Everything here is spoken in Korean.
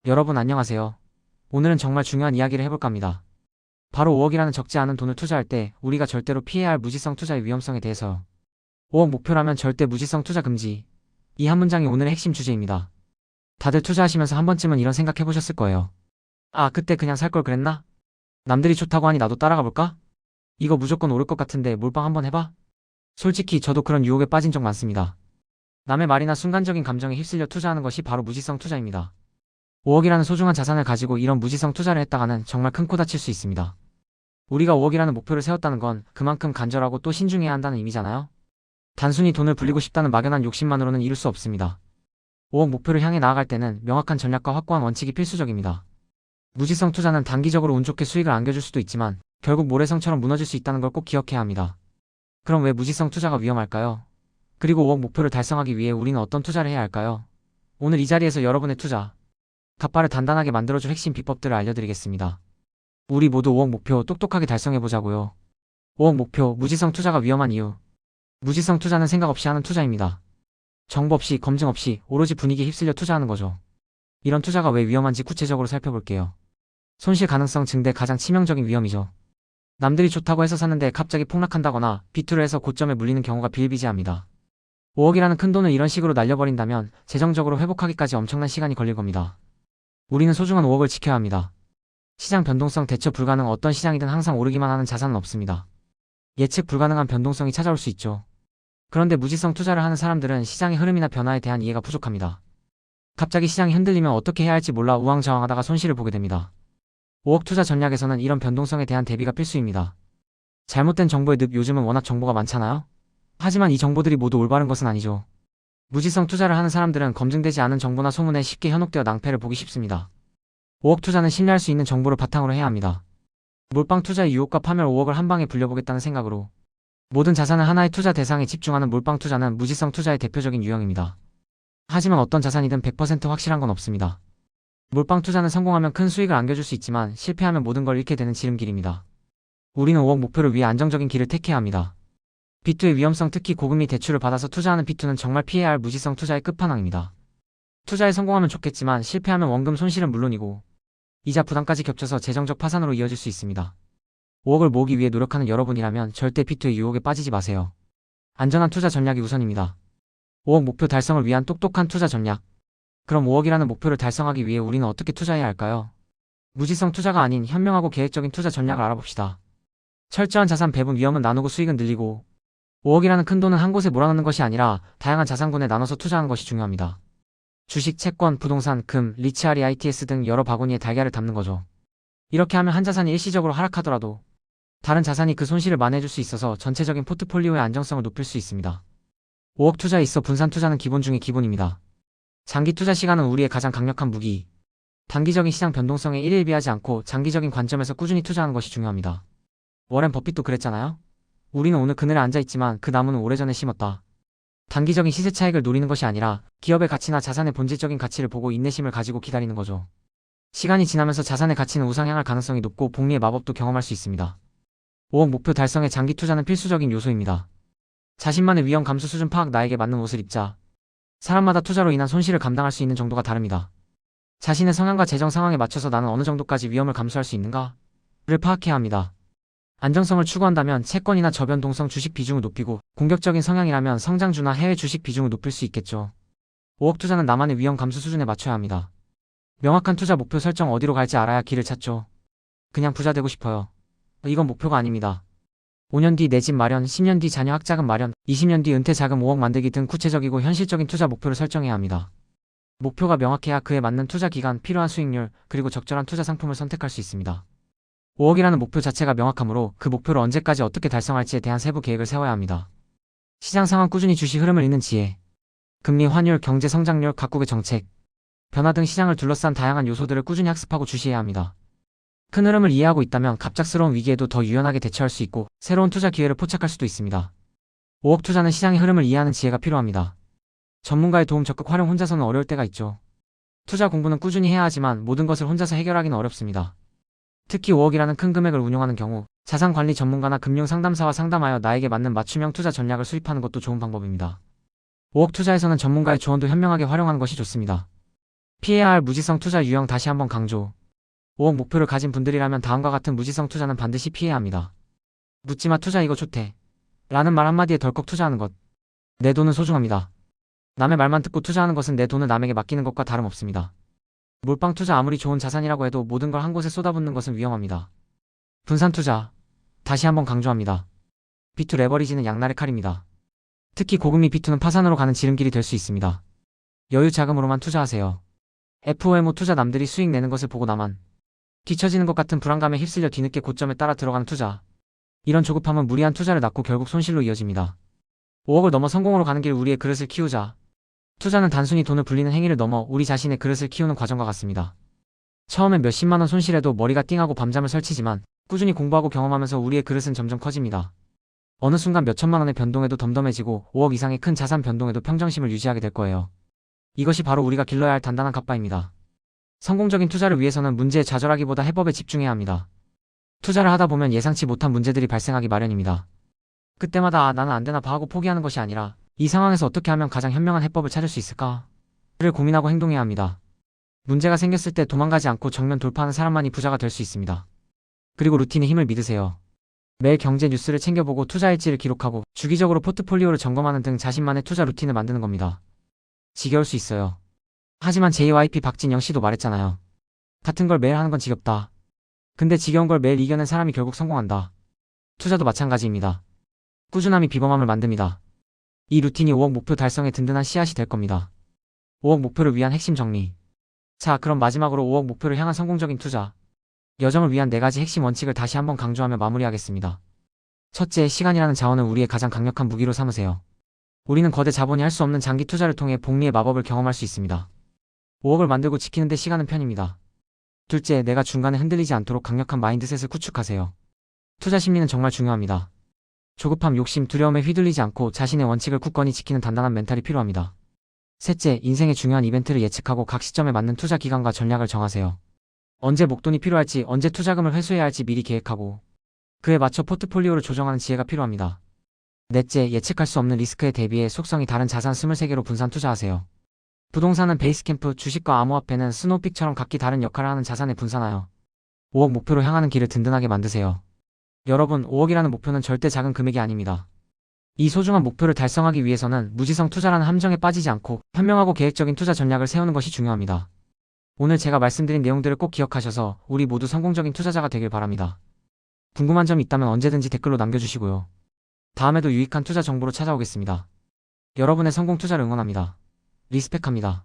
여러분 안녕하세요. 오늘은 정말 중요한 이야기를 해볼까 합니다. 바로 5억이라는 적지 않은 돈을 투자할 때 우리가 절대로 피해야 할 무지성 투자의 위험성에 대해서요. 5억 목표라면 절대 무지성 투자 금지. 이 한 문장이 오늘의 핵심 주제입니다. 다들 투자하시면서 한 번쯤은 이런 생각 해보셨을 거예요. 아, 그때 그냥 살 걸 그랬나? 남들이 좋다고 하니 나도 따라가 볼까? 이거 무조건 오를 것 같은데 몰빵 한번 해봐? 솔직히 저도 그런 유혹에 빠진 적 많습니다. 남의 말이나 순간적인 감정에 휩쓸려 투자하는 것이 바로 무지성 투자입니다. 5억이라는 소중한 자산을 가지고 이런 무지성 투자를 했다가는 정말 큰 코 다칠 수 있습니다. 우리가 5억이라는 목표를 세웠다는 건 그만큼 간절하고 또 신중해야 한다는 의미잖아요. 단순히 돈을 불리고 싶다는 막연한 욕심만으로는 이룰 수 없습니다. 5억 목표를 향해 나아갈 때는 명확한 전략과 확고한 원칙이 필수적입니다. 무지성 투자는 단기적으로 운 좋게 수익을 안겨줄 수도 있지만 결국 모래성처럼 무너질 수 있다는 걸 꼭 기억해야 합니다. 그럼 왜 무지성 투자가 위험할까요? 그리고 5억 목표를 달성하기 위해 우리는 어떤 투자를 해야 할까요? 오늘 이 자리에서 여러분의 투자 갓바를 단단하게 만들어줄 핵심 비법들을 알려드리겠습니다. 우리 모두 5억 목표 똑똑하게 달성해보자고요. 5억 목표 무지성 투자가 위험한 이유. 무지성 투자는 생각 없이 하는 투자입니다. 정보 없이 검증 없이 오로지 분위기에 휩쓸려 투자하는 거죠. 이런 투자가 왜 위험한지 구체적으로 살펴볼게요. 손실 가능성 증대 가장 치명적인 위험이죠. 남들이 좋다고 해서 샀는데 갑자기 폭락한다거나 비투를 해서 고점에 물리는 경우가 비일비재합니다. 5억이라는 큰 돈을 이런 식으로 날려버린다면 재정적으로 회복하기까지 엄청난 시간이 걸릴 겁니다. 우리는 소중한 5억을 지켜야 합니다. 시장 변동성 대처 불가능. 어떤 시장이든 항상 오르기만 하는 자산은 없습니다. 예측 불가능한 변동성이 찾아올 수 있죠. 그런데 무지성 투자를 하는 사람들은 시장의 흐름이나 변화에 대한 이해가 부족합니다. 갑자기 시장이 흔들리면 어떻게 해야 할지 몰라 우왕좌왕하다가 손실을 보게 됩니다. 5억 투자 전략에서는 이런 변동성에 대한 대비가 필수입니다. 잘못된 정보의 늪. 요즘은 워낙 정보가 많잖아요. 하지만 이 정보들이 모두 올바른 것은 아니죠. 무지성 투자를 하는 사람들은 검증되지 않은 정보나 소문에 쉽게 현혹되어 낭패를 보기 쉽습니다. 5억 투자는 신뢰할 수 있는 정보를 바탕으로 해야 합니다. 몰빵 투자의 유혹과 파멸. 5억을 한 방에 불려보겠다는 생각으로 모든 자산을 하나의 투자 대상에 집중하는 몰빵 투자는 무지성 투자의 대표적인 유형입니다. 하지만 어떤 자산이든 100% 확실한 건 없습니다. 몰빵 투자는 성공하면 큰 수익을 안겨줄 수 있지만 실패하면 모든 걸 잃게 되는 지름길입니다. 우리는 5억 목표를 위해 안정적인 길을 택해야 합니다. 비투의 위험성. 특히 고금리 대출을 받아서 투자하는 비투는 정말 피해야 할 무지성 투자의 끝판왕입니다. 투자에 성공하면 좋겠지만 실패하면 원금 손실은 물론이고 이자 부담까지 겹쳐서 재정적 파산으로 이어질 수 있습니다. 5억을 모으기 위해 노력하는 여러분이라면 절대 비투의 유혹에 빠지지 마세요. 안전한 투자 전략이 우선입니다. 5억 목표 달성을 위한 똑똑한 투자 전략. 그럼 5억이라는 목표를 달성하기 위해 우리는 어떻게 투자해야 할까요? 무지성 투자가 아닌 현명하고 계획적인 투자 전략을 알아봅시다. 철저한 자산 배분. 위험은 나누고 수익은 늘리고 5억이라는 큰 돈은 한 곳에 몰아넣는 것이 아니라 다양한 자산군에 나눠서 투자하는 것이 중요합니다. 주식, 채권, 부동산, 금, 리츠아리, ITS 등 여러 바구니에 달걀을 담는 거죠. 이렇게 하면 한 자산이 일시적으로 하락하더라도 다른 자산이 그 손실을 만회해줄 수 있어서 전체적인 포트폴리오의 안정성을 높일 수 있습니다. 5억 투자에 있어 분산 투자는 기본 중의 기본입니다. 장기 투자 시간은 우리의 가장 강력한 무기. 단기적인 시장 변동성에 일일비하지 않고 장기적인 관점에서 꾸준히 투자하는 것이 중요합니다. 워렌 버핏도 그랬잖아요. 우리는 오늘 그늘에 앉아있지만 그 나무는 오래전에 심었다. 단기적인 시세 차익을 노리는 것이 아니라 기업의 가치나 자산의 본질적인 가치를 보고 인내심을 가지고 기다리는 거죠. 시간이 지나면서 자산의 가치는 우상향할 가능성이 높고 복리의 마법도 경험할 수 있습니다. 5억 목표 달성에 장기 투자는 필수적인 요소입니다. 자신만의 위험 감수 수준 파악. 나에게 맞는 옷을 입자. 사람마다 투자로 인한 손실을 감당할 수 있는 정도가 다릅니다. 자신의 성향과 재정 상황에 맞춰서 나는 어느 정도까지 위험을 감수할 수 있는가를 파악해야 합니다. 안정성을 추구한다면 채권이나 저변동성 주식 비중을 높이고 공격적인 성향이라면 성장주나 해외 주식 비중을 높일 수 있겠죠. 5억 투자는 나만의 위험 감수 수준에 맞춰야 합니다. 명확한 투자 목표 설정. 어디로 갈지 알아야 길을 찾죠. 그냥 부자 되고 싶어요. 이건 목표가 아닙니다. 5년 뒤 내 집 마련, 10년 뒤 자녀 학자금 마련, 20년 뒤 은퇴 자금 5억 만들기 등 구체적이고 현실적인 투자 목표를 설정해야 합니다. 목표가 명확해야 그에 맞는 투자 기간, 필요한 수익률, 그리고 적절한 투자 상품을 선택할 수 있습니다. 5억이라는 목표 자체가 명확하므로 그 목표를 언제까지 어떻게 달성할지에 대한 세부 계획을 세워야 합니다. 시장 상황. 꾸준히 주식 흐름을 읽는 지혜. 금리, 환율, 경제 성장률, 각국의 정책, 변화 등 시장을 둘러싼 다양한 요소들을 꾸준히 학습하고 주시해야 합니다. 큰 흐름을 이해하고 있다면 갑작스러운 위기에도 더 유연하게 대처할 수 있고 새로운 투자 기회를 포착할 수도 있습니다. 5억 투자는 시장의 흐름을 이해하는 지혜가 필요합니다. 전문가의 도움 적극 활용. 혼자서는 어려울 때가 있죠. 투자 공부는 꾸준히 해야 하지만 모든 것을 혼자서 해결하기는 어렵습니다. 특히 5억이라는 큰 금액을 운용하는 경우 자산관리 전문가나 금융상담사와 상담하여 나에게 맞는 맞춤형 투자 전략을 수립하는 것도 좋은 방법입니다. 5억 투자에서는 전문가의 조언도 현명하게 활용하는 것이 좋습니다. 피해야 할 무지성 투자 유형 다시 한번 강조. 5억 목표를 가진 분들이라면 다음과 같은 무지성 투자는 반드시 피해야 합니다. 묻지마 투자 이거 좋대. 라는 말 한마디에 덜컥 투자하는 것. 내 돈은 소중합니다. 남의 말만 듣고 투자하는 것은 내 돈을 남에게 맡기는 것과 다름없습니다. 몰빵 투자 아무리 좋은 자산이라고 해도 모든 걸 한 곳에 쏟아붓는 것은 위험합니다. 분산 투자. 다시 한번 강조합니다. B2 레버리지는 양날의 칼입니다. 특히 고금리 B2는 파산으로 가는 지름길이 될 수 있습니다. 여유 자금으로만 투자하세요. FOMO 투자 남들이 수익 내는 것을 보고 나만 뒤처지는 것 같은 불안감에 휩쓸려 뒤늦게 고점에 따라 들어가는 투자. 이런 조급함은 무리한 투자를 낳고 결국 손실로 이어집니다. 5억을 넘어 성공으로 가는 길 우리의 그릇을 키우자. 투자는 단순히 돈을 불리는 행위를 넘어 우리 자신의 그릇을 키우는 과정과 같습니다. 처음엔 몇십만 원 손실해도 머리가 띵하고 밤잠을 설치지만 꾸준히 공부하고 경험하면서 우리의 그릇은 점점 커집니다. 어느 순간 몇천만 원의 변동에도 덤덤해지고 5억 이상의 큰 자산 변동에도 평정심을 유지하게 될 거예요. 이것이 바로 우리가 길러야 할 단단한 갑바입니다. 성공적인 투자를 위해서는 문제에 좌절하기보다 해법에 집중해야 합니다. 투자를 하다 보면 예상치 못한 문제들이 발생하기 마련입니다. 그때마다 나는 안 되나 봐 하고 포기하는 것이 아니라 이 상황에서 어떻게 하면 가장 현명한 해법을 찾을 수 있을까? 를 고민하고 행동해야 합니다. 문제가 생겼을 때 도망가지 않고 정면 돌파하는 사람만이 부자가 될 수 있습니다. 그리고 루틴의 힘을 믿으세요. 매일 경제 뉴스를 챙겨보고 투자 일지를 기록하고 주기적으로 포트폴리오를 점검하는 등 자신만의 투자 루틴을 만드는 겁니다. 지겨울 수 있어요. 하지만 JYP 박진영 씨도 말했잖아요. 같은 걸 매일 하는 건 지겹다. 근데 지겨운 걸 매일 이겨낸 사람이 결국 성공한다. 투자도 마찬가지입니다. 꾸준함이 비범함을 만듭니다. 이 루틴이 5억 목표 달성에 든든한 씨앗이 될 겁니다. 5억 목표를 위한 핵심 정리. 자, 그럼 마지막으로 5억 목표를 향한 성공적인 투자. 여정을 위한 4가지 핵심 원칙을 다시 한번 강조하며 마무리하겠습니다. 첫째, 시간이라는 자원을 우리의 가장 강력한 무기로 삼으세요. 우리는 거대 자본이 할 수 없는 장기 투자를 통해 복리의 마법을 경험할 수 있습니다. 5억을 만들고 지키는데 시간은 편입니다. 둘째, 내가 중간에 흔들리지 않도록 강력한 마인드셋을 구축하세요. 투자 심리는 정말 중요합니다. 조급함, 욕심, 두려움에 휘둘리지 않고 자신의 원칙을 굳건히 지키는 단단한 멘탈이 필요합니다. 셋째, 인생의 중요한 이벤트를 예측하고 각 시점에 맞는 투자 기간과 전략을 정하세요. 언제 목돈이 필요할지, 언제 투자금을 회수해야 할지 미리 계획하고 그에 맞춰 포트폴리오를 조정하는 지혜가 필요합니다. 넷째, 예측할 수 없는 리스크에 대비해 속성이 다른 자산 23개로 분산 투자하세요. 부동산은 베이스캠프, 주식과 암호화폐는 스노우픽처럼 각기 다른 역할을 하는 자산에 분산하여 5억 목표로 향하는 길을 든든하게 만드세요. 여러분, 5억이라는 목표는 절대 작은 금액이 아닙니다. 이 소중한 목표를 달성하기 위해서는 무지성 투자라는 함정에 빠지지 않고 현명하고 계획적인 투자 전략을 세우는 것이 중요합니다. 오늘 제가 말씀드린 내용들을 꼭 기억하셔서 우리 모두 성공적인 투자자가 되길 바랍니다. 궁금한 점이 있다면 언제든지 댓글로 남겨주시고요. 다음에도 유익한 투자 정보로 찾아오겠습니다. 여러분의 성공 투자를 응원합니다. 리스펙합니다.